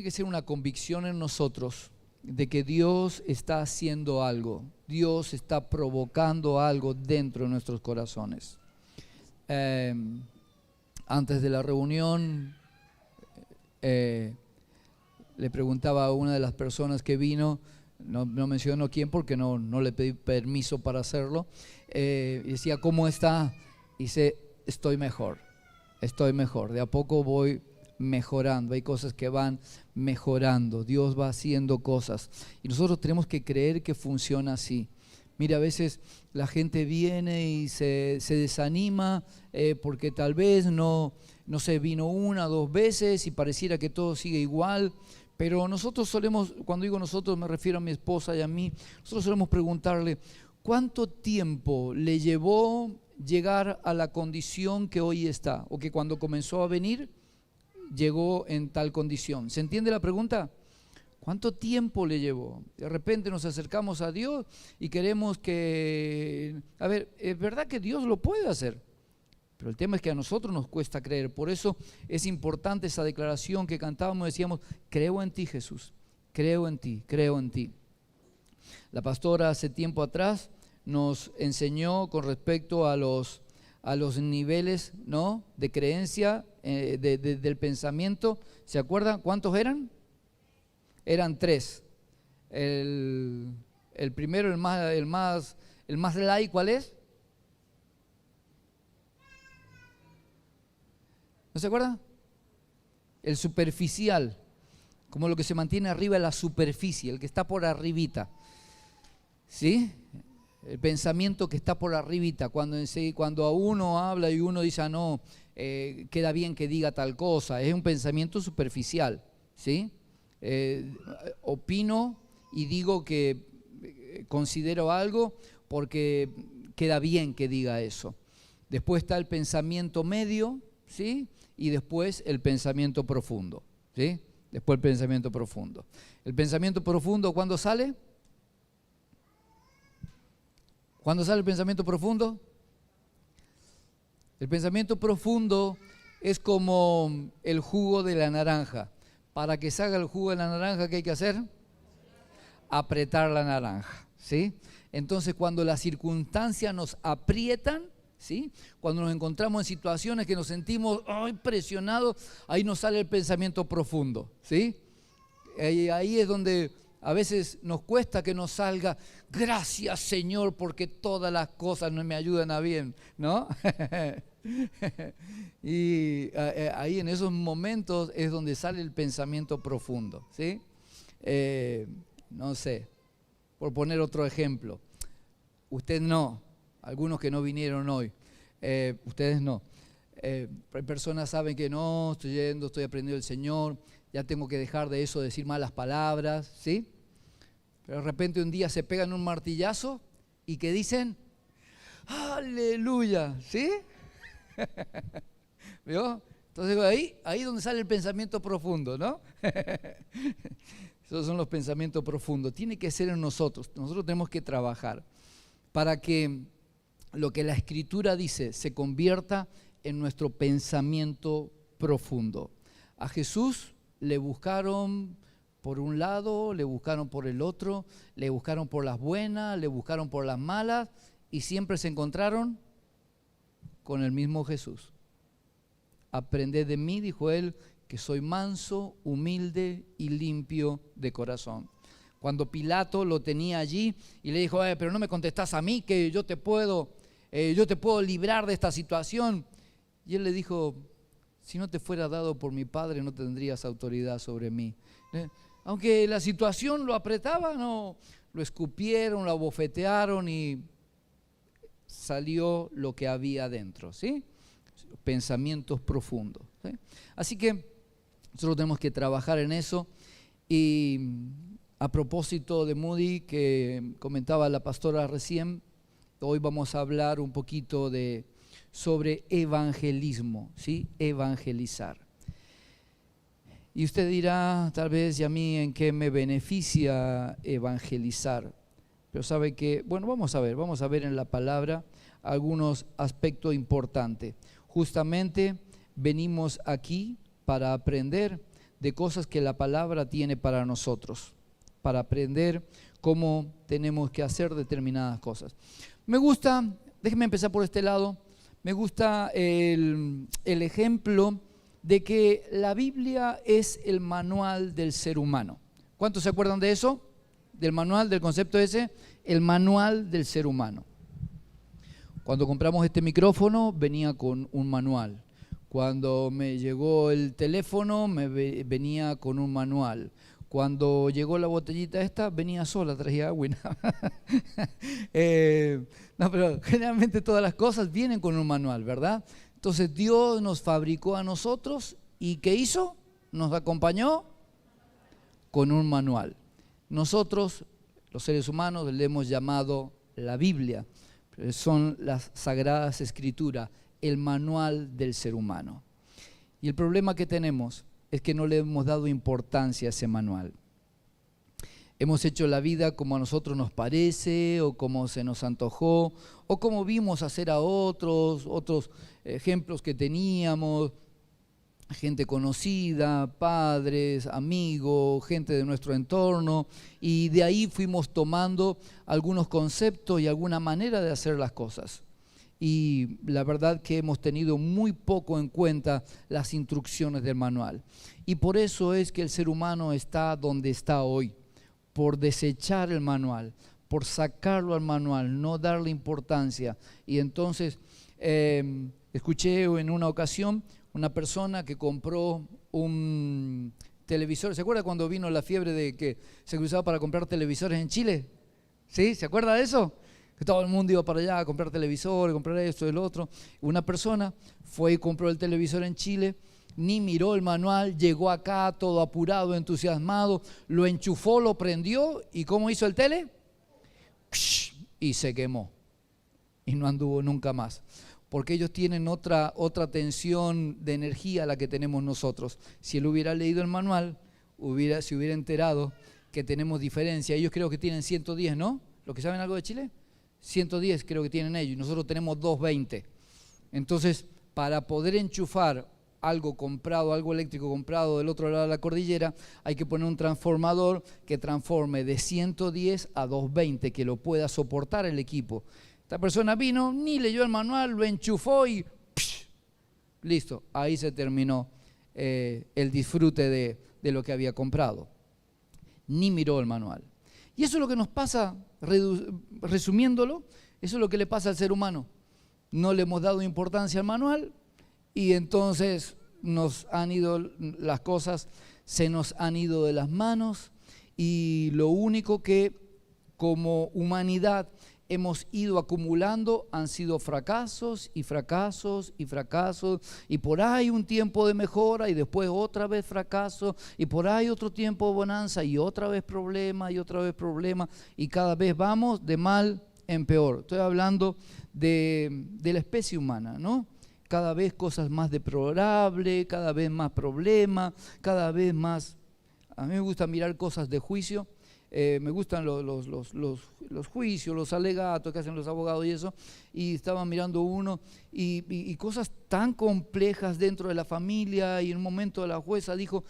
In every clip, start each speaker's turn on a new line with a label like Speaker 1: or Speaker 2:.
Speaker 1: tiene que ser una convicción en nosotros de que Dios está haciendo algo, Dios está provocando algo dentro de nuestros corazones. Antes de la reunión le preguntaba a una de las personas que vino, no menciono quién porque no le pedí permiso para hacerlo, y decía, ¿cómo está? Y dice, estoy mejor, de a poco voy mejorando, hay cosas que van mejorando, Dios va haciendo cosas y nosotros tenemos que creer que funciona así. Mira, a veces la gente viene y se desanima porque tal vez no se vino 1 o 2 veces y pareciera que todo sigue igual, pero nosotros solemos, cuando digo nosotros me refiero a mi esposa y a mí, nosotros solemos preguntarle, ¿cuánto tiempo le llevó llegar a la condición que hoy está? O que cuando comenzó a venir, llegó en tal condición. ¿Se entiende la pregunta? ¿Cuánto tiempo le llevó? De repente nos acercamos a Dios y queremos que... A ver, es verdad que Dios lo puede hacer, pero el tema es que a nosotros nos cuesta creer. Por eso es importante esa declaración que cantábamos, decíamos, creo en ti, Jesús, creo en ti, creo en ti. La pastora hace tiempo atrás nos enseñó con respecto a los niveles, ¿no?, de creencia del pensamiento. ¿Se acuerdan cuántos eran? Eran 3. El primero, el más light, ¿cuál es? ¿No se acuerdan? El superficial, como lo que se mantiene arriba de la superficie, el que está por arribita, ¿sí? El pensamiento que está por arribita, cuando a uno habla y uno dice, no, queda bien que diga tal cosa, es un pensamiento superficial, ¿sí? Opino y digo que considero algo porque queda bien que diga eso. Después está el pensamiento medio, ¿sí? Y después el pensamiento profundo, ¿sí? Después el pensamiento profundo. El pensamiento profundo, ¿cuándo sale? ¿Cuándo sale el pensamiento profundo? El pensamiento profundo es como el jugo de la naranja. Para que salga el jugo de la naranja, ¿qué hay que hacer? Apretar la naranja, ¿sí? Entonces, cuando las circunstancias nos aprietan, ¿sí?, cuando nos encontramos en situaciones que nos sentimos presionados, ahí nos sale el pensamiento profundo, ¿sí? Ahí es donde a veces nos cuesta que nos salga, gracias Señor porque todas las cosas no me ayudan a bien, ¿no? Y ahí en esos momentos es donde sale el pensamiento profundo, ¿sí? No sé, por poner otro ejemplo, usted no, algunos que no vinieron hoy, ustedes no, personas saben que no, estoy yendo, estoy aprendiendo del Señor, ya tengo que dejar de eso, decir malas palabras, ¿sí? Pero de repente un día se pegan un martillazo y que dicen, aleluya, ¿sí? ¿Vio? Entonces ahí es donde sale el pensamiento profundo, ¿no? Esos son los pensamientos profundos. Tiene que ser en nosotros tenemos que trabajar para que lo que la Escritura dice se convierta en nuestro pensamiento profundo. A Jesús le buscaron por un lado, le buscaron por el otro, le buscaron por las buenas, le buscaron por las malas y siempre se encontraron con el mismo Jesús. Aprended de mí, dijo él, que soy manso, humilde y limpio de corazón. Cuando Pilato lo tenía allí y le dijo, pero no me contestás a mí, que yo te puedo librar de esta situación. Y él le dijo, si no te fuera dado por mi Padre, no tendrías autoridad sobre mí. Aunque la situación lo apretaba, no, lo escupieron, lo abofetearon y salió lo que había dentro, ¿sí? Pensamientos profundos, ¿sí? Así que nosotros tenemos que trabajar en eso. Y a propósito de Moody, que comentaba la pastora recién, hoy vamos a hablar un poquito sobre evangelismo, ¿sí? Evangelizar. Y usted dirá, tal vez, ¿y a mí en qué me beneficia evangelizar? Pero sabe que, bueno, vamos a ver en la palabra algunos aspectos importantes. Justamente venimos aquí para aprender de cosas que la palabra tiene para nosotros, para aprender cómo tenemos que hacer determinadas cosas. Me gusta, déjenme empezar por este lado, me gusta el ejemplo de que la Biblia es el manual del ser humano. ¿Cuántos se acuerdan de eso? Del manual, del concepto ese, el manual del ser humano. Cuando compramos este micrófono venía con un manual. Cuando me llegó el teléfono venía con un manual. Cuando llegó la botellita esta, venía sola, traía agua y nada. No, pero generalmente todas las cosas vienen con un manual, ¿verdad? Entonces Dios nos fabricó a nosotros y ¿qué hizo? Nos acompañó con un manual. Nosotros, los seres humanos, le hemos llamado la Biblia. Son las Sagradas Escrituras, el manual del ser humano. Y el problema que tenemos es que no le hemos dado importancia a ese manual. Hemos hecho la vida como a nosotros nos parece, o como se nos antojó, o como vimos hacer a otros ejemplos que teníamos, gente conocida, padres, amigos, gente de nuestro entorno, y de ahí fuimos tomando algunos conceptos y alguna manera de hacer las cosas. Y la verdad que hemos tenido muy poco en cuenta las instrucciones del manual. Y por eso es que el ser humano está donde está hoy, por desechar el manual, por sacarlo al manual, no darle importancia. Y entonces escuché en una ocasión una persona que compró un televisor. ¿Se acuerda cuando vino la fiebre de que se usaba para comprar televisores en Chile? ¿Sí? ¿Se acuerda de eso? Que todo el mundo iba para allá a comprar televisores, comprar esto y lo otro. Una persona fue y compró el televisor en Chile, ni miró el manual, llegó acá todo apurado, entusiasmado, lo enchufó, lo prendió y ¿cómo hizo el tele? Y se quemó y no anduvo nunca más. Porque ellos tienen otra tensión de energía a la que tenemos nosotros. Si él hubiera leído el manual, se hubiera enterado que tenemos diferencia. Ellos creo que tienen 110, ¿no? ¿Los que saben algo de Chile? 110 creo que tienen ellos y nosotros tenemos 220. Entonces, para poder enchufar algo comprado, algo eléctrico comprado del otro lado de la cordillera, hay que poner un transformador que transforme de 110 a 220, que lo pueda soportar el equipo. Esta persona vino, ni leyó el manual, lo enchufó y listo, ahí se terminó el disfrute de lo que había comprado. Ni miró el manual. Y eso es lo que nos pasa, resumiéndolo, eso es lo que le pasa al ser humano. No le hemos dado importancia al manual y entonces las cosas se nos han ido de las manos y lo único que como humanidad hemos ido acumulando han sido fracasos y fracasos y fracasos, y por ahí un tiempo de mejora y después otra vez fracaso, y por ahí otro tiempo de bonanza y otra vez problema y otra vez problema, y cada vez vamos de mal en peor. Estoy hablando de la especie humana, ¿no? Cada vez cosas más deplorables, cada vez más problemas, cada vez más. A mí me gusta mirar cosas de juicio. Me gustan los juicios, los alegatos que hacen los abogados y eso, y estaba mirando uno y cosas tan complejas dentro de la familia, y en un momento la jueza dijo,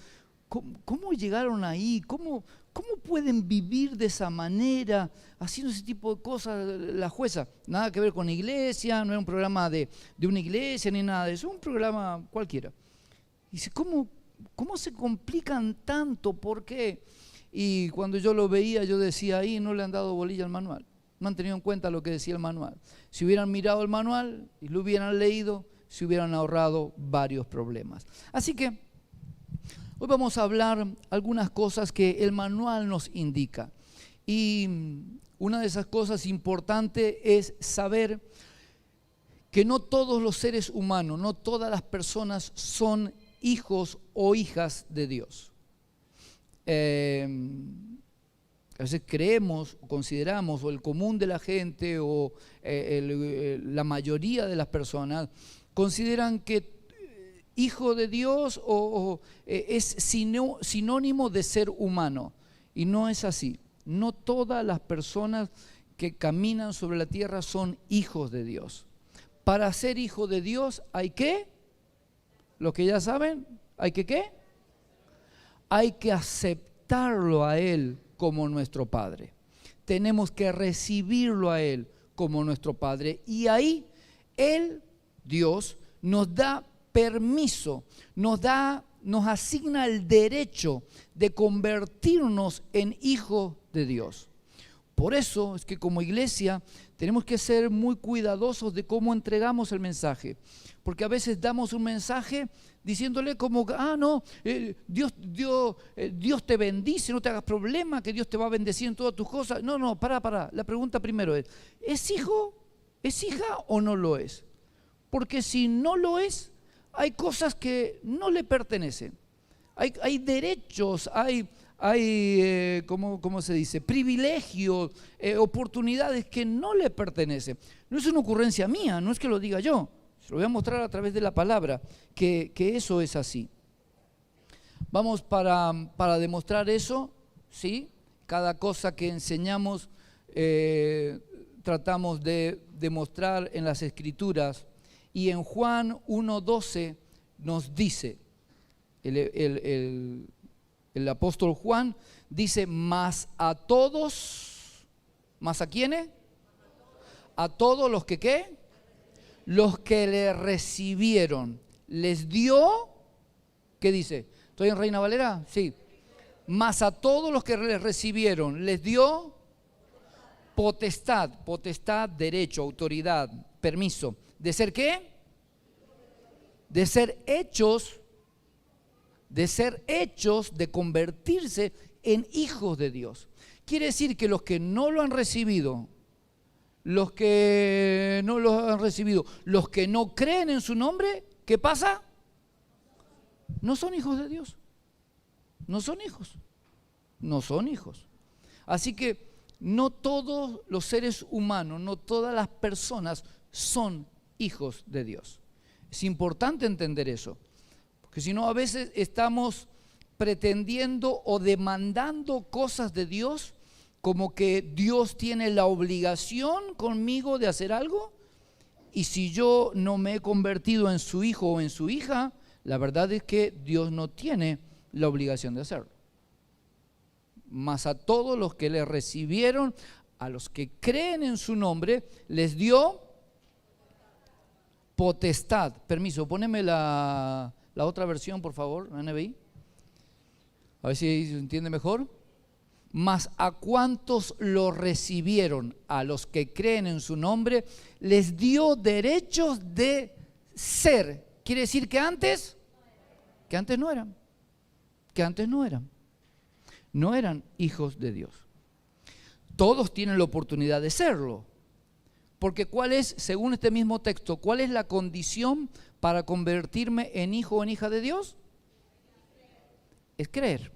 Speaker 1: ¿cómo llegaron ahí? ¿Cómo pueden vivir de esa manera, haciendo ese tipo de cosas? La jueza, nada que ver con la iglesia, no era un programa de una iglesia ni nada de eso, un programa cualquiera. Y dice, ¿cómo se complican tanto? ¿Por qué? Y cuando yo lo veía, yo decía, ahí no le han dado bolilla al manual, no han tenido en cuenta lo que decía el manual. Si hubieran mirado el manual y lo hubieran leído, se hubieran ahorrado varios problemas. Así que hoy vamos a hablar algunas cosas que el manual nos indica. Y una de esas cosas importantes es saber que no todos los seres humanos, no todas las personas son hijos o hijas de Dios. A veces creemos, consideramos, o el común de la gente o la mayoría de las personas consideran que hijo de Dios es sinónimo de ser humano, y no es así. No todas las personas que caminan sobre la tierra son hijos de Dios. Para ser hijo de Dios hay que, los que ya saben, hay que ¿qué? hay que aceptarlo a Él como nuestro Padre. Tenemos que recibirlo a Él como nuestro Padre. Y ahí Él, Dios, nos da permiso, nos asigna el derecho de convertirnos en hijos de Dios. Por eso es que como iglesia tenemos que ser muy cuidadosos de cómo entregamos el mensaje, porque a veces damos un mensaje diciéndole como, no, Dios te bendice, no te hagas problema, que Dios te va a bendecir en todas tus cosas. No, para. La pregunta primero ¿es hijo? ¿Es hija o no lo es? Porque si no lo es, hay cosas que no le pertenecen. Hay derechos, hay ¿cómo se dice? Privilegios, oportunidades que no le pertenecen. No es una ocurrencia mía, no es que lo diga yo. Se lo voy a mostrar a través de la palabra, que eso es así. Vamos para demostrar eso, ¿sí? Cada cosa que enseñamos tratamos de demostrar en las Escrituras. Y en Juan 1:12 nos dice, el apóstol Juan dice, mas a todos, ¿más a quiénes? A todos los que ¿qué? Los que le recibieron, les dio, ¿qué dice? ¿Estoy en Reina Valera? Sí. Mas a todos los que le recibieron, les dio potestad, derecho, autoridad, permiso. ¿De ser qué? De ser hechos, de convertirse en hijos de Dios. Quiere decir que los que no lo han recibido, los que no creen en su nombre, ¿qué pasa? No son hijos de Dios. No son hijos. Así que no todos los seres humanos, no todas las personas son hijos de Dios. Es importante entender eso, porque si no a veces estamos pretendiendo o demandando cosas de Dios como que Dios tiene la obligación conmigo de hacer algo, y si yo no me he convertido en su hijo o en su hija, la verdad es que Dios no tiene la obligación de hacerlo. Mas a todos los que le recibieron, a los que creen en su nombre, les dio potestad. Permiso, poneme la otra versión, por favor, NBI. A ver si se entiende mejor. Mas a cuantos lo recibieron, a los que creen en su nombre, les dio derechos de ser. Quiere decir que antes no eran. No eran hijos de Dios. Todos tienen la oportunidad de serlo. Porque ¿cuál es, según este mismo texto, cuál es la condición para convertirme en hijo o en hija de Dios? Es creer.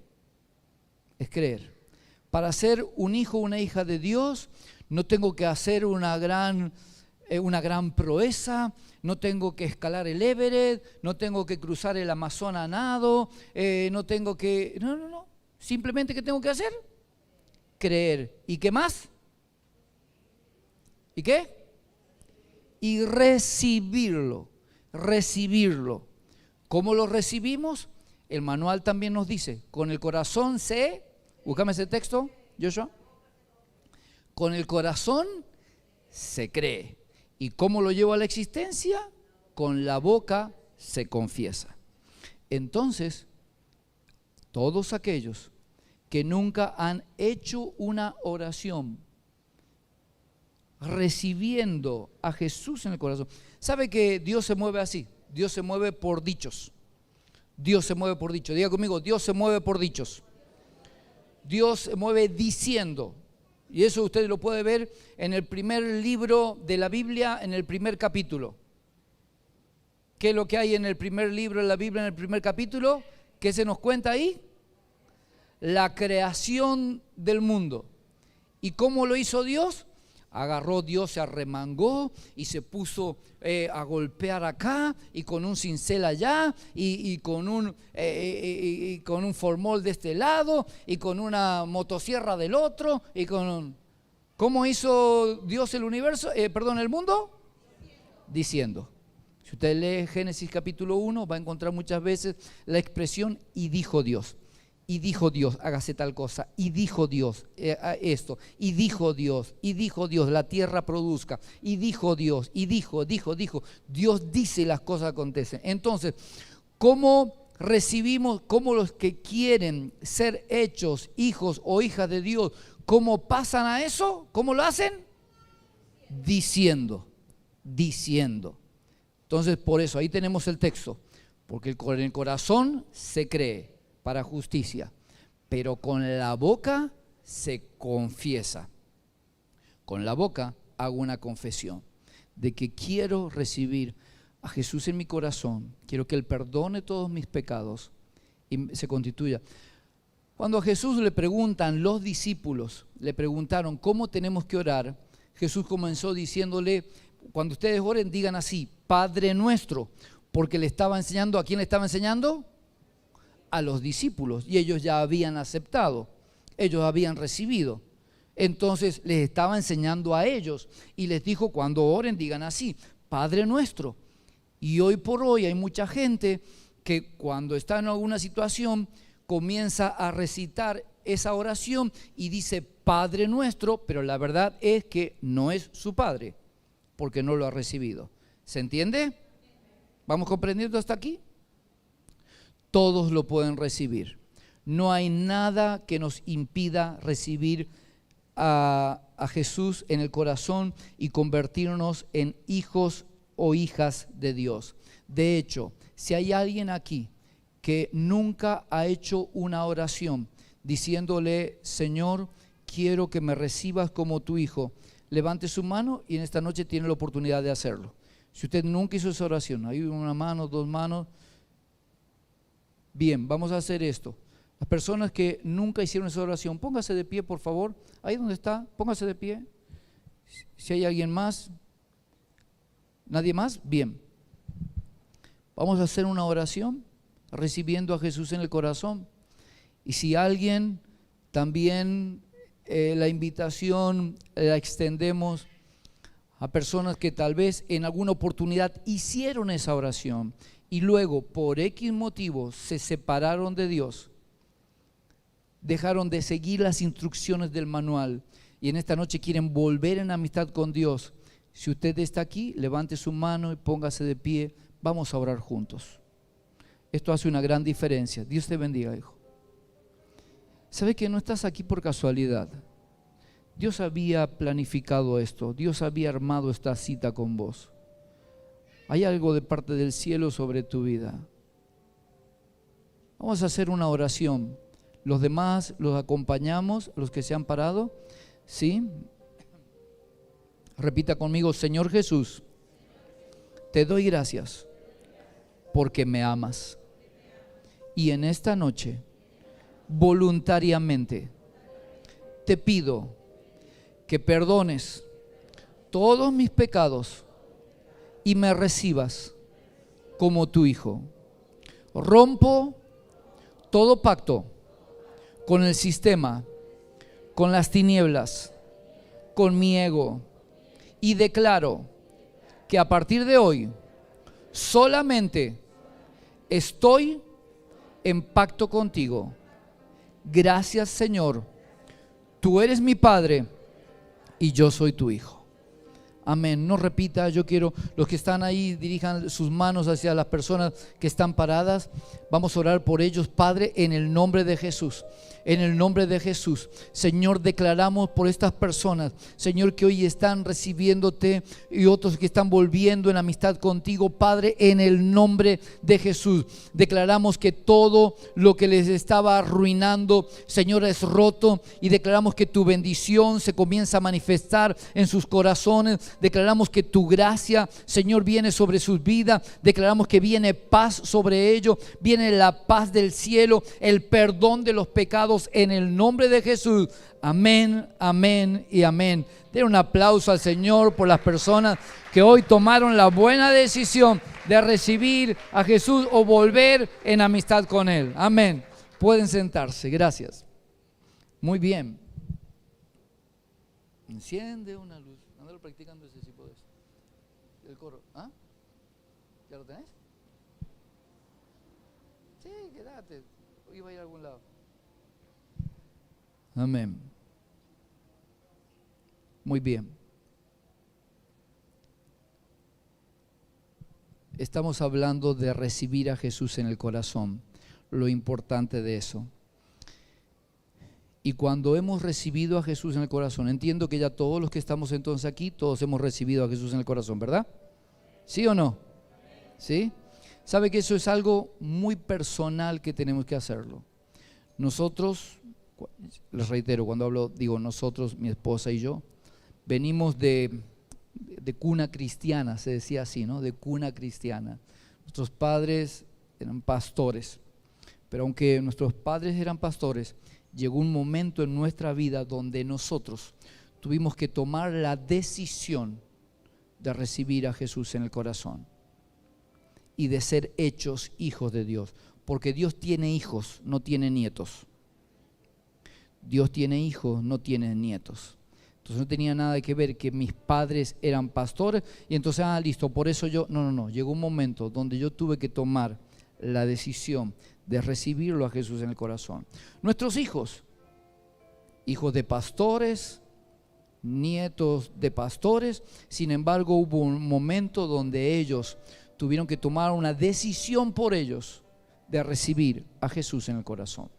Speaker 1: Para ser un hijo o una hija de Dios, no tengo que hacer una gran proeza, no tengo que escalar el Everest, no tengo que cruzar el Amazonas a nado, no. Simplemente, ¿qué tengo que hacer? Creer. ¿Y qué más? ¿Y qué? Y recibirlo. ¿Cómo lo recibimos? El manual también nos dice, con el corazón búscame ese texto, Joshua. Con el corazón se cree. ¿Y cómo lo llevo a la existencia? Con la boca se confiesa. Entonces, todos aquellos que nunca han hecho una oración recibiendo a Jesús en el corazón. ¿Sabe que Dios se mueve así? Dios se mueve por dichos. Diga conmigo, Dios se mueve por dichos. Dios se mueve diciendo. Y eso usted lo puede ver en el primer libro de la Biblia, en el primer capítulo. ¿Qué es lo que hay en el primer libro de la Biblia, en el primer capítulo? ¿Qué se nos cuenta ahí? La creación del mundo. ¿Y cómo lo hizo Dios? Agarró Dios, se arremangó y se puso a golpear acá y con un cincel allá y con un formol de este lado y con una motosierra del otro y ¿Cómo hizo Dios el universo? El mundo. Diciendo. Si usted lee Génesis capítulo 1 va a encontrar muchas veces la expresión y dijo Dios. y dijo Dios, hágase tal cosa, y dijo Dios esto, y dijo Dios, la tierra produzca, y dijo Dios, y dijo, Dios dice y las cosas acontecen. Entonces, ¿cómo recibimos, cómo los que quieren ser hechos hijos o hijas de Dios, cómo pasan a eso? ¿Cómo lo hacen? Diciendo. Entonces, por eso, ahí tenemos el texto, porque con el corazón se cree para justicia, pero con la boca se confiesa. Con la boca hago una confesión de que quiero recibir a Jesús en mi corazón, quiero que Él perdone todos mis pecados y se constituya. Cuando a Jesús le preguntan los discípulos, le preguntaron cómo tenemos que orar, Jesús comenzó diciéndole, cuando ustedes oren digan así, Padre nuestro, porque le estaba enseñando, ¿a quién le estaba enseñando? A los discípulos, y ellos ya habían aceptado, ellos habían recibido. Entonces les estaba enseñando a ellos y les dijo, cuando oren digan así, Padre nuestro. Y hoy por hoy hay mucha gente que cuando está en alguna situación comienza a recitar esa oración y dice Padre nuestro, pero la verdad es que no es su Padre, porque no lo ha recibido. ¿Se entiende? ¿Vamos comprendiendo hasta aquí? Todos lo pueden recibir. No hay nada que nos impida recibir a Jesús en el corazón y convertirnos en hijos o hijas de Dios. De hecho, si hay alguien aquí que nunca ha hecho una oración diciéndole, Señor, quiero que me recibas como tu hijo, levante su mano y en esta noche tiene la oportunidad de hacerlo. Si usted nunca hizo esa oración, hay una mano, dos manos. Bien, vamos a hacer esto. Las personas que nunca hicieron esa oración, póngase de pie, por favor. Ahí donde está, póngase de pie. Si hay alguien más, ¿nadie más? Bien. Vamos a hacer una oración recibiendo a Jesús en el corazón. Y si alguien también la invitación la extendemos a personas que tal vez en alguna oportunidad hicieron esa oración y luego por X motivos se separaron de Dios, dejaron de seguir las instrucciones del manual y en esta noche quieren volver en amistad con Dios. Si usted está aquí, levante su mano y póngase de pie. Vamos a orar juntos. Esto hace una gran diferencia. Dios te bendiga, hijo. ¿Sabe que no estás aquí por casualidad? Dios había planificado esto. Dios había armado esta cita con vos. Hay algo de parte del cielo sobre tu vida. Vamos a hacer una oración. Los demás los acompañamos, los que se han parado. ¿Sí? Repita conmigo, Señor Jesús, te doy gracias porque me amas. Y en esta noche, voluntariamente, te pido que perdones todos mis pecados y me recibas como tu hijo. Rompo todo pacto con el sistema, con las tinieblas, con mi ego y declaro que a partir de hoy solamente estoy en pacto contigo. Gracias, Señor. Tú eres mi Padre y yo soy tu hijo. Amén. No repita, yo quiero, los que están ahí dirijan sus manos hacia las personas que están paradas. Vamos a orar por ellos, Padre, en el nombre de Jesús. En el nombre de Jesús, Señor, declaramos por estas personas, Señor, que hoy están recibiéndote y otros que están volviendo en amistad contigo, Padre, en el nombre de Jesús. Declaramos que todo lo que les estaba arruinando, Señor, es roto y declaramos que tu bendición se comienza a manifestar en sus corazones. Declaramos que tu gracia, Señor, viene sobre sus vidas. Declaramos que viene paz sobre ellos, viene la paz del cielo, el perdón de los pecados en el nombre de Jesús. Amén, amén y amén. Den un aplauso al Señor por las personas que hoy tomaron la buena decisión de recibir a Jesús o volver en amistad con Él. Amén. Pueden sentarse. Gracias. Muy bien. Enciende una luz. Andalo practicando ese si podés. El coro. ¿Ah? ¿Ya lo tenés? Sí, quédate. Iba a ir a algún lado. Amén. Muy bien. Estamos hablando de recibir a Jesús en el corazón, lo importante de eso. Y cuando hemos recibido a Jesús en el corazón, entiendo que ya todos los que estamos entonces aquí, todos hemos recibido a Jesús en el corazón, ¿verdad? ¿Sí o no? ¿Sí? ¿Sabe que eso es algo muy personal que tenemos que hacerlo? Nosotros, les reitero, cuando digo nosotros, mi esposa y yo, venimos de cuna cristiana, se decía así, ¿no? De cuna cristiana. Nuestros padres eran pastores, pero aunque nuestros padres eran pastores, llegó un momento en nuestra vida donde nosotros tuvimos que tomar la decisión de recibir a Jesús en el corazón y de ser hechos hijos de Dios, porque Dios tiene hijos, no tiene nietos. Dios tiene hijos, no tiene nietos. Entonces no tenía nada que ver que mis padres eran pastores y entonces, listo, por eso yo, no. Llegó un momento donde yo tuve que tomar la decisión de recibirlo a Jesús en el corazón. Nuestros hijos de pastores, nietos de pastores, sin embargo hubo un momento donde ellos tuvieron que tomar una decisión por ellos de recibir a Jesús en el corazón.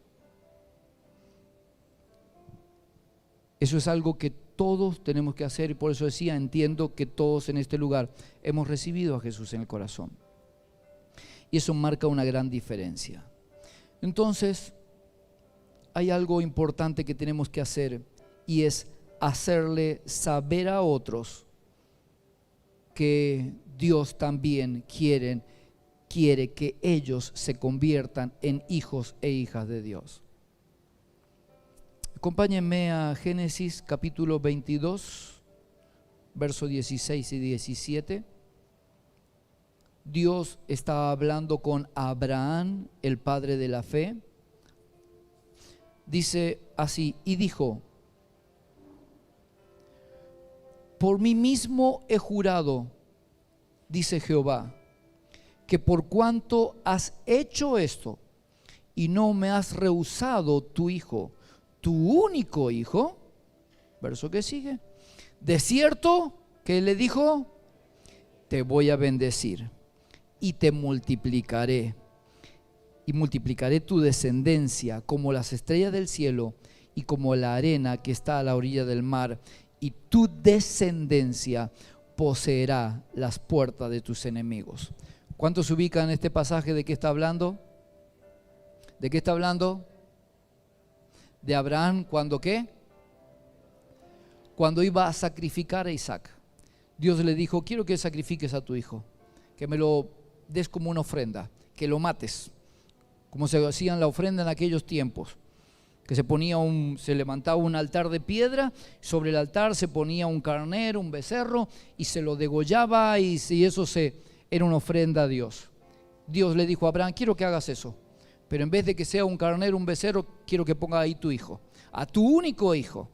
Speaker 1: Eso es algo que todos tenemos que hacer y por eso decía, entiendo que todos en este lugar hemos recibido a Jesús en el corazón. Y eso marca una gran diferencia. Entonces, hay algo importante que tenemos que hacer y es hacerle saber a otros que Dios también quiere que ellos se conviertan en hijos e hijas de Dios. Acompáñenme a Génesis capítulo 22, versos 16 y 17. Dios estaba hablando con Abraham, el padre de la fe. Dice así, y dijo: por mí mismo he jurado, dice Jehová, que por cuanto has hecho esto y no me has rehusado tu hijo, tu único hijo, verso que sigue, de cierto que le dijo, te voy a bendecir y te multiplicaré, y multiplicaré tu descendencia como las estrellas del cielo y como la arena que está a la orilla del mar, y tu descendencia poseerá las puertas de tus enemigos. ¿Cuántos se ubican en este pasaje? ¿De qué está hablando? ¿De qué está hablando? De Abraham, ¿cuándo qué? Cuando iba a sacrificar a Isaac. Dios le dijo, quiero que sacrifiques a tu hijo, que me lo des como una ofrenda, que lo mates, como se hacían la ofrenda en aquellos tiempos, que se levantaba un altar de piedra, sobre el altar se ponía un carnero, un becerro, y se lo degollaba, y eso era una ofrenda a Dios. Dios le dijo a Abraham, quiero que hagas eso, pero en vez de que sea un carnero, un becerro, quiero que ponga ahí tu hijo, a tu único hijo,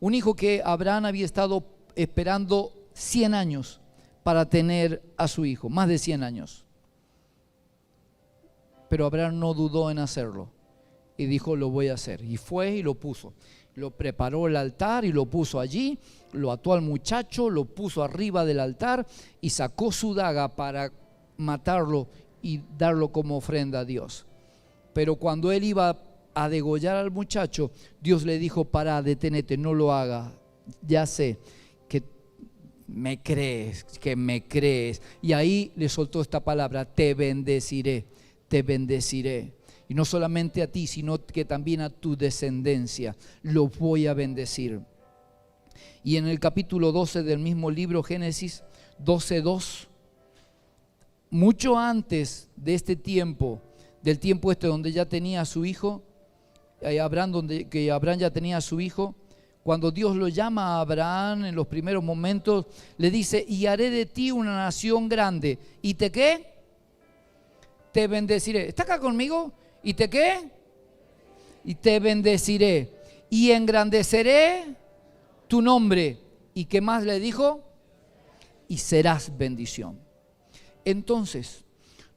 Speaker 1: un hijo que Abraham había estado esperando 100 años para tener a su hijo, más de 100 años. Pero Abraham no dudó en hacerlo y dijo, lo voy a hacer. Y fue y lo puso. Lo preparó el altar y lo puso allí, lo ató al muchacho, lo puso arriba del altar y sacó su daga para matarlo y darlo como ofrenda a Dios. Pero cuando él iba a degollar al muchacho, Dios le dijo, para, deténete, no lo hagas, ya sé que me crees. Y ahí le soltó esta palabra, te bendeciré. Y no solamente a ti, sino que también a tu descendencia lo voy a bendecir. Y en el capítulo 12 del mismo libro, Génesis 12:2, mucho antes de este tiempo, del tiempo donde ya tenía a su hijo, que Abraham ya tenía a su hijo, cuando Dios lo llama a Abraham en los primeros momentos, le dice, y haré de ti una nación grande. ¿Y te qué? Te bendeciré. ¿Está acá conmigo? ¿Y te qué? Y te bendeciré. Y engrandeceré tu nombre. ¿Y qué más le dijo? Y serás bendición. Entonces,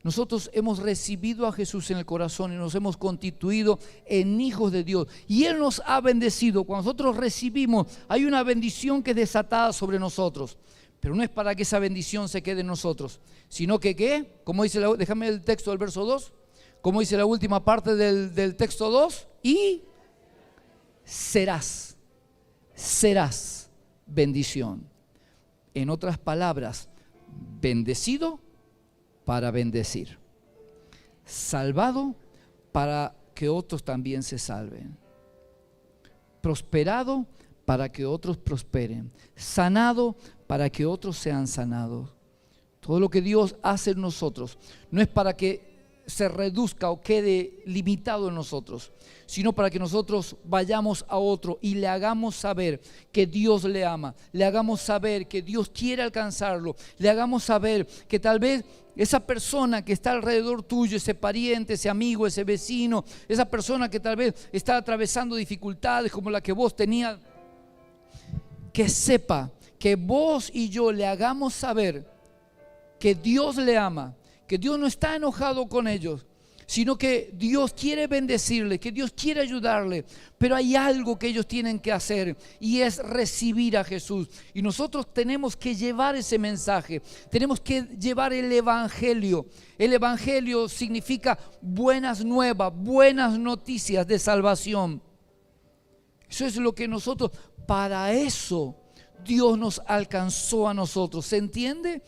Speaker 1: nosotros hemos recibido a Jesús en el corazón y nos hemos constituido en hijos de Dios. Y Él nos ha bendecido. Cuando nosotros recibimos, hay una bendición que es desatada sobre nosotros. Pero no es para que esa bendición se quede en nosotros, sino que ¿qué? Como dice, déjame el texto del verso 2. Como dice la última parte del texto 2. Y serás bendición. En otras palabras, bendecido para bendecir, salvado para que otros también se salven, prosperado para que otros prosperen, sanado para que otros sean sanados. Todo lo que Dios hace en nosotros no es para que se reduzca o quede limitado en nosotros, sino para que nosotros vayamos a otro y le hagamos saber que Dios le ama, le hagamos saber que Dios quiere alcanzarlo, le hagamos saber que tal vez esa persona que está alrededor tuyo, ese pariente, ese amigo, ese vecino, esa persona que tal vez está atravesando dificultades como la que vos tenías, que sepa que vos y yo le hagamos saber que Dios le ama, que Dios no está enojado con ellos, sino que Dios quiere bendecirle, que Dios quiere ayudarle, pero hay algo que ellos tienen que hacer y es recibir a Jesús. Y nosotros tenemos que llevar ese mensaje, tenemos que llevar el Evangelio. El Evangelio significa buenas nuevas, buenas noticias de salvación. Eso es lo que nosotros, para eso Dios nos alcanzó a nosotros, ¿se entiende?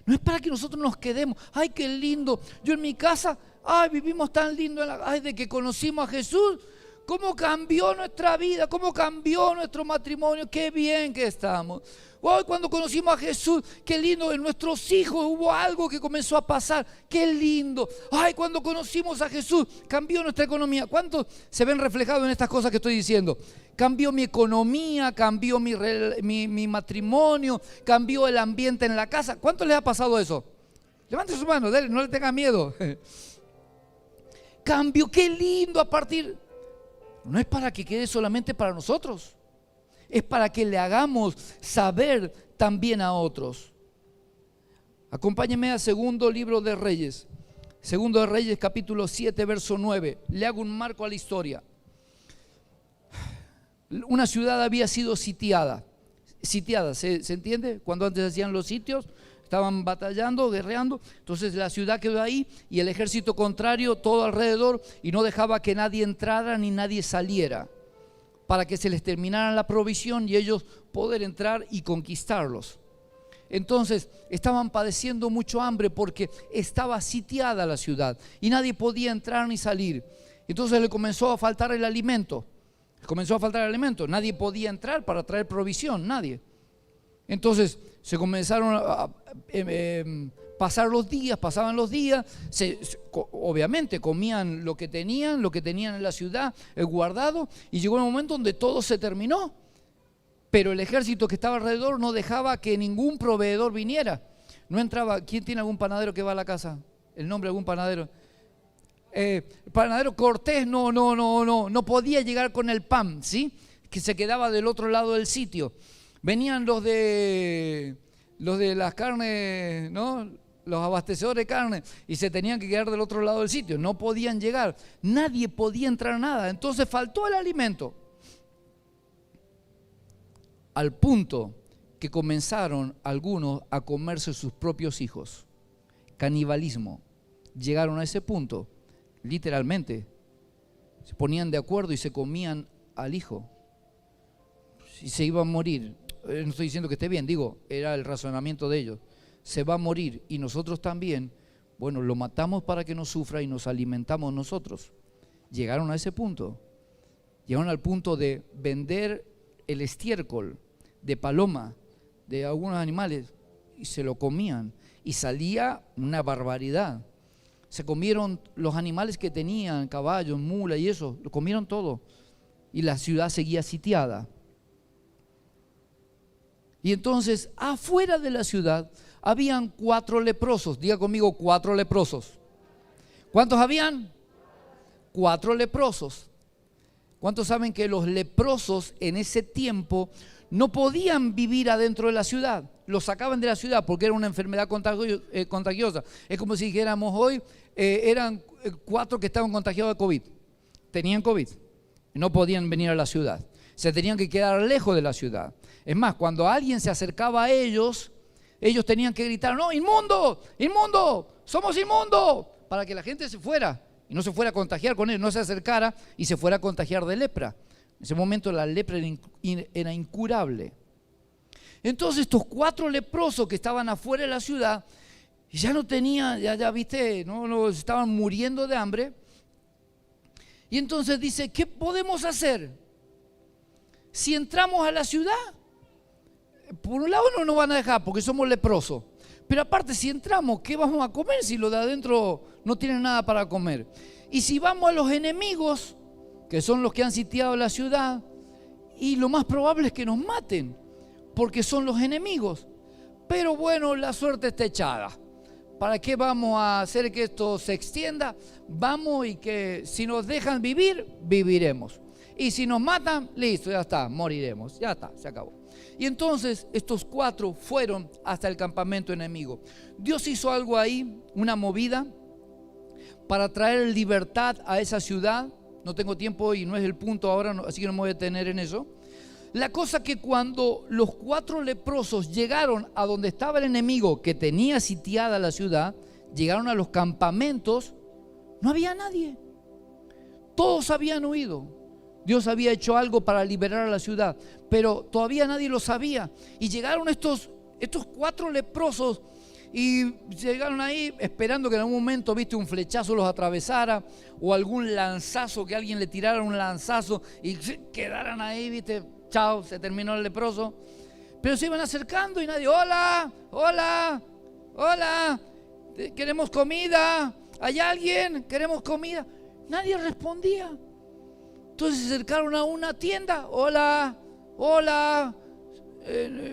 Speaker 1: No es para que nosotros nos quedemos, ay, qué lindo, yo en mi casa, ay, vivimos tan lindo, ay, de que conocimos a Jesús, cómo cambió nuestra vida, cómo cambió nuestro matrimonio, qué bien que estamos. Hoy cuando conocimos a Jesús, qué lindo, en nuestros hijos hubo algo que comenzó a pasar, qué lindo. Ay, cuando conocimos a Jesús, cambió nuestra economía. ¿Cuántos se ven reflejados en estas cosas que estoy diciendo? Cambió mi economía, cambió mi matrimonio, cambió el ambiente en la casa. ¿Cuántos les ha pasado eso? Levante su mano, dale, no le tengan miedo. Cambio, qué lindo a partir. No es para que quede solamente para nosotros, es para que le hagamos saber también a otros. Acompáñenme al segundo libro de Reyes, segundo de Reyes capítulo 7 verso 9. Le hago un marco a la historia. Una ciudad había sido sitiada, ¿se entiende? Cuando antes hacían los sitios, estaban batallando, guerreando, entonces la ciudad quedó ahí y el ejército contrario todo alrededor y no dejaba que nadie entrara ni nadie saliera para que se les terminara la provisión y ellos poder entrar y conquistarlos. Entonces estaban padeciendo mucho hambre porque estaba sitiada la ciudad y nadie podía entrar ni salir. Entonces le comenzó a faltar el alimento, nadie podía entrar para traer provisión, nadie. Entonces se comenzaron a pasaban los días, obviamente comían lo que tenían en la ciudad, guardado, y llegó un momento donde todo se terminó. Pero el ejército que estaba alrededor no dejaba que ningún proveedor viniera. No entraba. ¿Quién tiene algún panadero que va a la casa? ¿El nombre de algún panadero? El panadero Cortés no podía llegar con el pan, ¿sí? Que se quedaba del otro lado del sitio. Venían los de las carnes, ¿no? Los abastecedores de carne, y se tenían que quedar del otro lado del sitio. No podían llegar. Nadie podía entrar a nada. Entonces faltó el alimento. Al punto que comenzaron algunos a comerse sus propios hijos. Canibalismo. Llegaron a ese punto, literalmente. Se ponían de acuerdo y se comían al hijo. Si se iba a morir, no estoy diciendo que esté bien, digo, era el razonamiento de ellos. Se va a morir y nosotros también, bueno, lo matamos para que no sufra y nos alimentamos nosotros. Llegaron a ese punto. Llegaron al punto de vender el estiércol de paloma de algunos animales y se lo comían y salía una barbaridad. Se comieron los animales que tenían, caballos, mulas y eso, lo comieron todo y la ciudad seguía sitiada. Y entonces afuera de la ciudad habían 4 leprosos. Diga conmigo, 4 leprosos. ¿Cuántos habían? 4 leprosos. ¿Cuántos saben que los leprosos en ese tiempo no podían vivir adentro de la ciudad? Los sacaban de la ciudad porque era una enfermedad contagiosa. Es como si dijéramos hoy, eran 4 que estaban contagiados de COVID. Tenían COVID. No podían venir a la ciudad. Se tenían que quedar lejos de la ciudad. Es más, cuando alguien se acercaba a ellos tenían que gritar: no, inmundo, inmundo, somos inmundos, para que la gente se fuera y no se fuera a contagiar con él, no se acercara y se fuera a contagiar de lepra. En ese momento la lepra era incurable. Entonces estos 4 leprosos que estaban afuera de la ciudad ya no tenían, ya viste, no estaban muriendo de hambre. Y entonces dice: ¿qué podemos hacer? Si entramos a la ciudad, por un lado no nos van a dejar porque somos leprosos, pero aparte, si entramos, ¿qué vamos a comer si los de adentro no tienen nada para comer? Y si vamos a los enemigos, que son los que han sitiado la ciudad, y lo más probable es que nos maten, porque son los enemigos. Pero bueno, la suerte está echada. ¿Para qué vamos a hacer que esto se extienda? Vamos, y que si nos dejan vivir, viviremos. Y si nos matan, listo, ya está, moriremos. Ya está, se acabó. Y entonces estos 4 fueron hasta el campamento enemigo. Dios hizo algo ahí, una movida, para traer libertad a esa ciudad. No tengo tiempo y no es el punto ahora, así que no me voy a detener en eso. La cosa que cuando los 4 leprosos llegaron a donde estaba el enemigo que tenía sitiada la ciudad, llegaron a los campamentos, no había nadie. Todos habían huido. Dios había hecho algo para liberar a la ciudad, pero todavía nadie lo sabía. Y llegaron estos 4 leprosos y llegaron ahí esperando que en algún momento, viste, un flechazo los atravesara o algún lanzazo, que alguien le tirara un lanzazo y quedaran ahí, viste, chao, se terminó el leproso. Pero se iban acercando y nadie: hola, hola, hola, queremos comida, ¿hay alguien? Queremos comida. Nadie respondía. Entonces se acercaron a una tienda: hola, hola,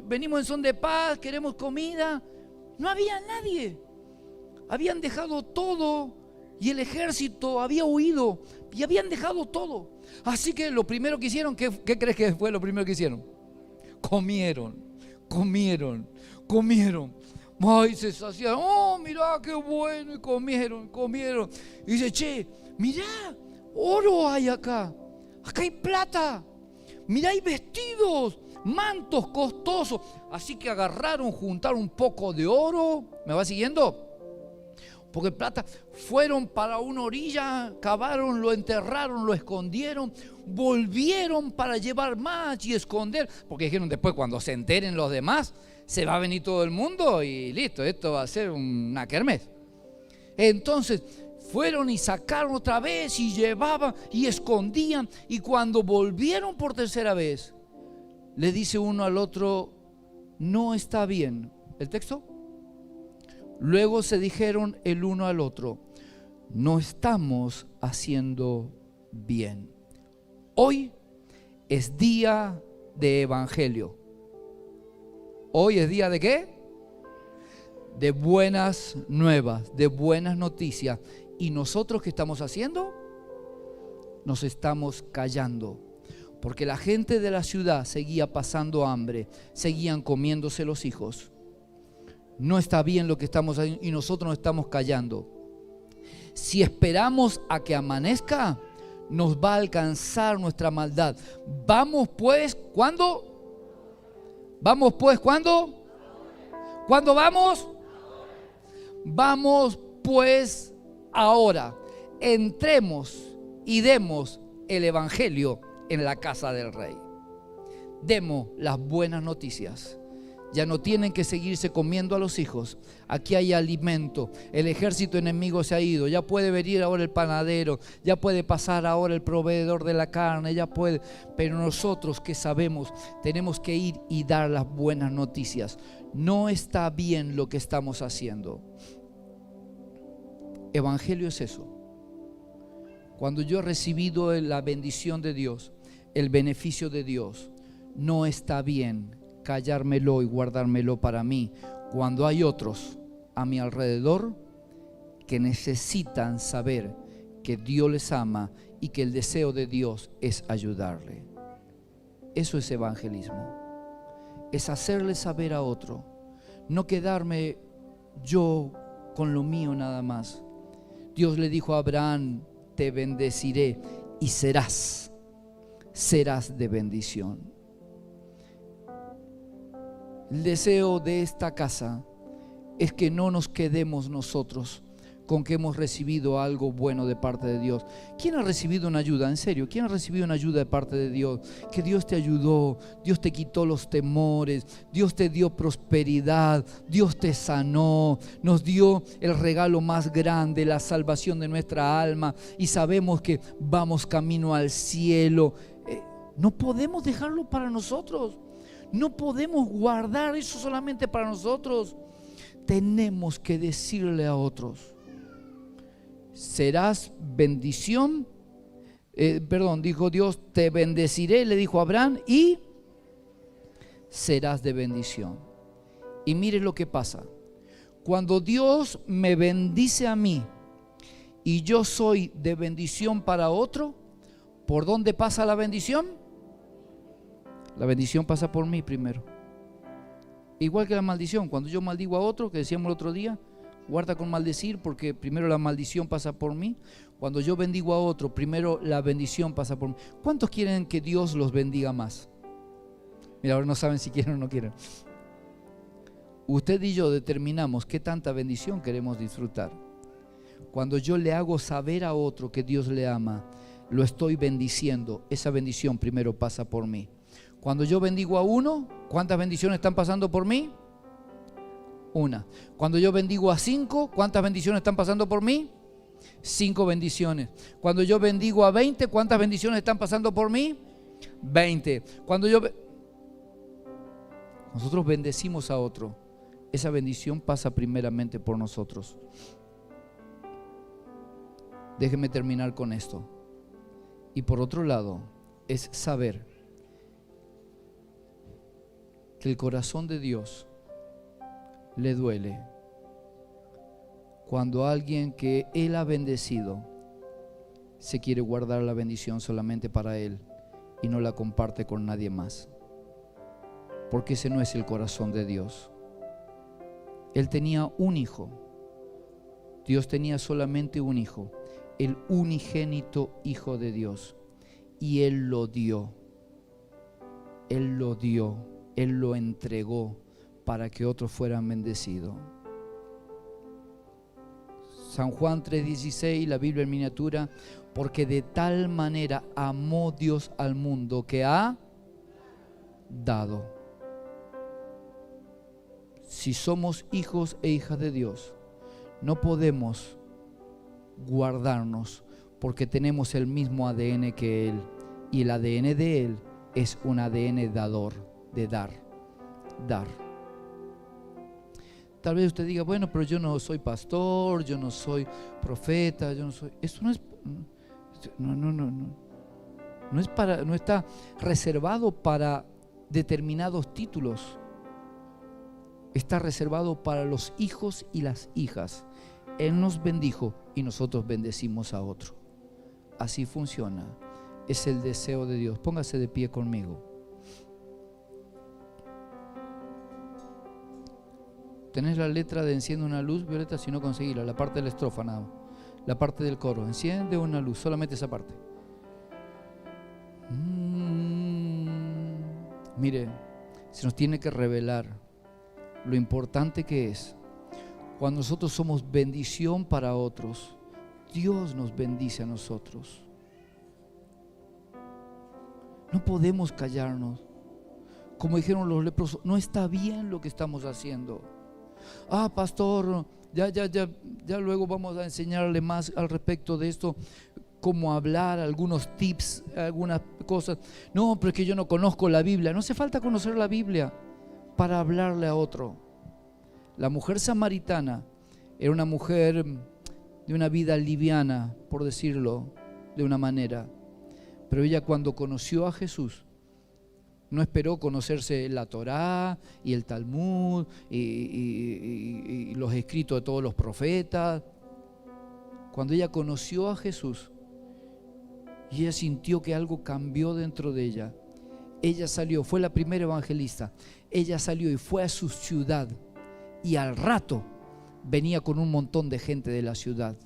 Speaker 1: venimos en son de paz, queremos comida. No había nadie. Habían dejado todo y el ejército había huido y habían dejado todo. Así que lo primero que hicieron, ¿qué crees que fue lo primero que hicieron? Comieron. Ay, se saciaron. Oh, mirá qué bueno. Y comieron. Y dice: che, mirá, oro hay acá. Acá hay plata. Mirá, hay vestidos, mantos costosos. Así que agarraron, juntaron un poco de oro. ¿Me va siguiendo? Porque plata, fueron para una orilla, cavaron, lo enterraron, lo escondieron, volvieron para llevar más y esconder, porque dijeron: después cuando se enteren los demás, se va a venir todo el mundo y listo, esto va a ser una kermés. Entonces fueron y sacaron otra vez y llevaban y escondían, y cuando volvieron por tercera vez, le dice uno al otro: no está bien. ¿El texto? Luego se dijeron el uno al otro: no estamos haciendo bien. Hoy es día de evangelio. ¿Hoy es día de qué? De buenas nuevas, de buenas noticias. ¿Y nosotros qué estamos haciendo? Nos estamos callando. Porque la gente de la ciudad seguía pasando hambre, seguían comiéndose los hijos. No está bien lo que estamos haciendo y nosotros nos estamos callando. Si esperamos a que amanezca, nos va a alcanzar nuestra maldad. Vamos pues, ¿cuándo? Vamos pues, ¿cuándo? ¿Cuándo vamos? Vamos pues ahora. Entremos y demos el evangelio en la casa del rey. Demos las buenas noticias. Ya no tienen que seguirse comiendo a los hijos. Aquí hay alimento. El ejército enemigo se ha ido. Ya puede venir ahora el panadero. Ya puede pasar ahora el proveedor de la carne. Ya puede. Pero nosotros que sabemos, tenemos que ir y dar las buenas noticias. No está bien lo que estamos haciendo. Evangelio es eso. Cuando yo he recibido la bendición de Dios, el beneficio de Dios, no está bien callármelo y guardármelo para mí, cuando hay otros a mi alrededor que necesitan saber que Dios les ama y que el deseo de Dios es ayudarle. Eso es evangelismo. Es hacerle saber a otro, no quedarme yo con lo mío nada más. Dios le dijo a Abraham: te bendeciré y serás de bendición. El deseo de esta casa es que no nos quedemos nosotros con que hemos recibido algo bueno de parte de Dios. ¿Quién ha recibido una ayuda? En serio, ¿quién ha recibido una ayuda de parte de Dios? Que Dios te ayudó, Dios te quitó los temores, Dios te dio prosperidad, Dios te sanó, nos dio el regalo más grande, la salvación de nuestra alma, y sabemos que vamos camino al cielo. No podemos dejarlo para nosotros, no podemos guardar eso solamente para nosotros. Tenemos que decirle a otros: serás bendición, dijo Dios: te bendeciré, le dijo a Abraham, y serás de bendición. Y mire lo que pasa. Cuando Dios me bendice a mí y yo soy de bendición para otro, ¿por dónde pasa la bendición? La bendición pasa por mí primero. Igual que la maldición. Cuando yo maldigo a otro, que decíamos el otro día, guarda con maldecir, porque primero la maldición pasa por mí. Cuando yo bendigo a otro, primero la bendición pasa por mí. ¿Cuántos quieren que Dios los bendiga más? Mira, ahora no saben si quieren o no quieren. Usted y yo determinamos qué tanta bendición queremos disfrutar. Cuando yo le hago saber a otro que Dios le ama, lo estoy bendiciendo. Esa bendición primero pasa por mí. Cuando yo bendigo a uno, ¿cuántas bendiciones están pasando por mí? Una. Cuando yo bendigo a 5, ¿cuántas bendiciones están pasando por mí? 5 bendiciones. Cuando yo bendigo a 20, ¿cuántas bendiciones están pasando por mí? 20. Nosotros bendecimos a otro, esa bendición pasa primeramente por nosotros. Déjeme terminar con esto. Y por otro lado, es saber que el corazón de Dios le duele cuando alguien que Él ha bendecido se quiere guardar la bendición solamente para Él y no la comparte con nadie más, porque ese no es el corazón de Dios. Él tenía un hijo, Dios tenía solamente un hijo, el unigénito Hijo de Dios, y Él lo dio, Él lo entregó para que otros fueran bendecidos. San Juan 3:16, la Biblia en miniatura: porque de tal manera amó Dios al mundo que ha dado. Si somos hijos e hijas de Dios, no podemos guardarnos porque tenemos el mismo ADN que Él, y el ADN de Él es un ADN dador, de dar. Tal vez usted diga: bueno, pero yo no soy pastor, yo no soy profeta, yo no soy. Eso no es, no es para, no está reservado para determinados títulos. Está reservado para los hijos y las hijas. Él nos bendijo y nosotros bendecimos a otro. Así funciona. Es el deseo de Dios. Póngase de pie conmigo. ¿Tenés la letra de Enciende una luz, Violeta? Si no, conseguíla, la parte de la estrofa nada más. La parte del coro. Enciende una luz, solamente esa parte. Mire, se nos tiene que revelar lo importante que es. Cuando nosotros somos bendición para otros, Dios nos bendice a nosotros. No podemos callarnos. Como dijeron los leprosos, no está bien lo que estamos haciendo. Ah, pastor, ya luego vamos a enseñarle más al respecto de esto, cómo hablar, algunos tips, algunas cosas. No, pero es que yo no conozco la Biblia. No hace falta conocer la Biblia para hablarle a otro. La mujer samaritana era una mujer de una vida liviana, por decirlo de una manera, pero ella, cuando conoció a Jesús, no esperó conocerse la Torá y el Talmud y los escritos de todos los profetas. Cuando ella conoció a Jesús, y ella sintió que algo cambió dentro de ella. Ella salió, fue la primera evangelista. Ella salió y fue a su ciudad, y al rato venía con un montón de gente de la ciudad.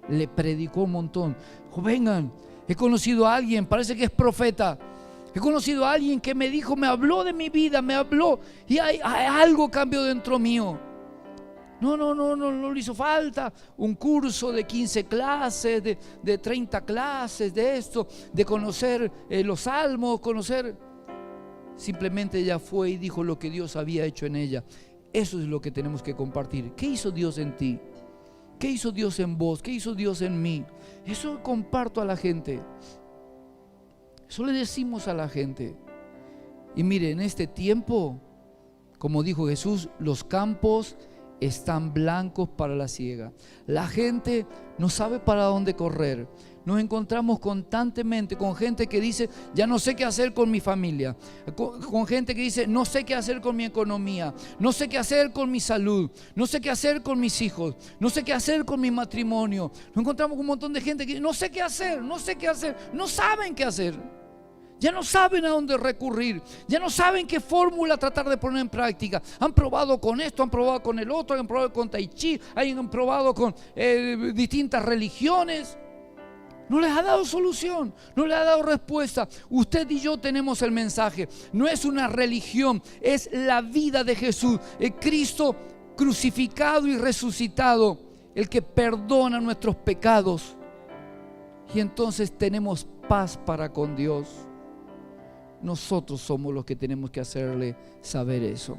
Speaker 1: Le predicó un montón. Dijo: vengan, he conocido a alguien, parece que es profeta. He conocido a alguien que me dijo, me habló de mi vida, me habló, y hay algo cambió dentro mío. No le hizo falta un curso de 15 clases, de 30 clases, de esto, de conocer los salmos, Simplemente ella fue y dijo lo que Dios había hecho en ella. Eso es lo que tenemos que compartir. ¿Qué hizo Dios en ti? ¿Qué hizo Dios en vos? ¿Qué hizo Dios en mí? Eso comparto a la gente. Eso le decimos a la gente. Y mire, en este tiempo, como dijo Jesús, los campos están blancos para la siega. La gente no sabe para dónde correr. Nos encontramos constantemente con gente que dice: ya no sé qué hacer con mi familia, con gente que dice: no sé qué hacer con mi economía, no sé qué hacer con mi salud, no sé qué hacer con mis hijos, no sé qué hacer con mi matrimonio. Nos encontramos con un montón de gente que dice: no sé qué hacer, no saben qué hacer. Ya no saben a dónde recurrir, ya no saben qué fórmula tratar de poner en práctica. Han probado con esto, han probado con el otro, han probado con Tai Chi, han probado con distintas religiones. No les ha dado solución, no les ha dado respuesta. Usted y yo tenemos el mensaje. No es una religión, es la vida de Jesús, el Cristo crucificado y resucitado, el que perdona nuestros pecados. Y entonces tenemos paz para con Dios. Nosotros somos los que tenemos que hacerle saber eso.